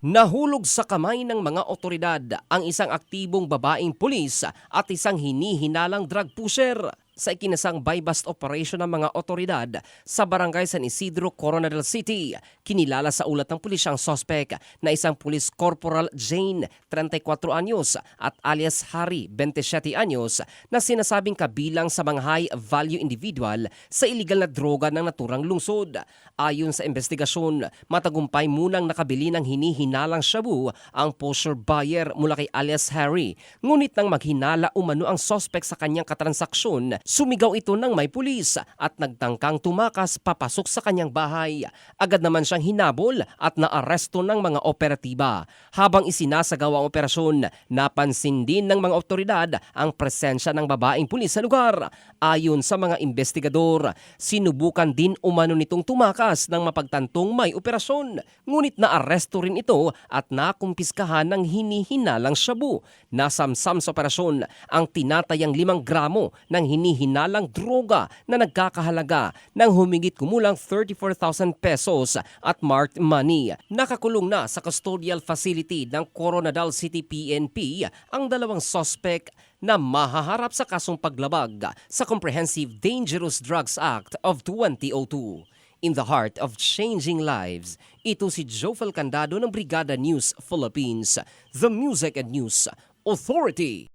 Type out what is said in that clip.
Nahulog sa kamay ng mga otoridad ang isang aktibong babaeng pulis at isang hinihinalang drug pusher sa ikinasang buy-bust operation ng mga otoridad sa barangay San Isidro, Coronadal City. Kinilala sa ulat ng pulis ang sospek na isang Police Corporal Jane, 34 anyos at alias Harry, 27 anyos na sinasabing kabilang sa mga high-value individual sa iligal na droga ng naturang lungsod. Ayon sa investigasyon, matagumpay munang nakabili ng hinihinalang shabu ang pusher buyer mula kay alias Harry. Ngunit nang maghinala umano ang sospek sa kanyang katransaksyon, sumigaw ito ng may pulis at nagtangkang tumakas papasok sa kanyang bahay. Agad naman siyang hinabol at naaresto ng mga operatiba. Habang isinasagawa ang operasyon, napansin din ng mga otoridad ang presensya ng babaeng pulis sa lugar. Ayon sa mga investigador, sinubukan din umano nitong tumakas ng mapagtantong may operasyon. Ngunit naaresto rin ito at nakumpiskahan ng hinihinalang shabu. Nasamsam sa operasyon ang tinatayang 5 gramo ng hinihinalang droga na nagkakahalaga ng humigit kumulang 34,000 pesos at marked money. Nakakulong na sa custodial facility ng Coronadal City PNP ang 2 sospek na mahaharap sa kasong paglabag sa Comprehensive Dangerous Drugs Act of 2002. In the heart of changing lives, ito si Jofel Candado ng Brigada News Philippines, the Music and News Authority.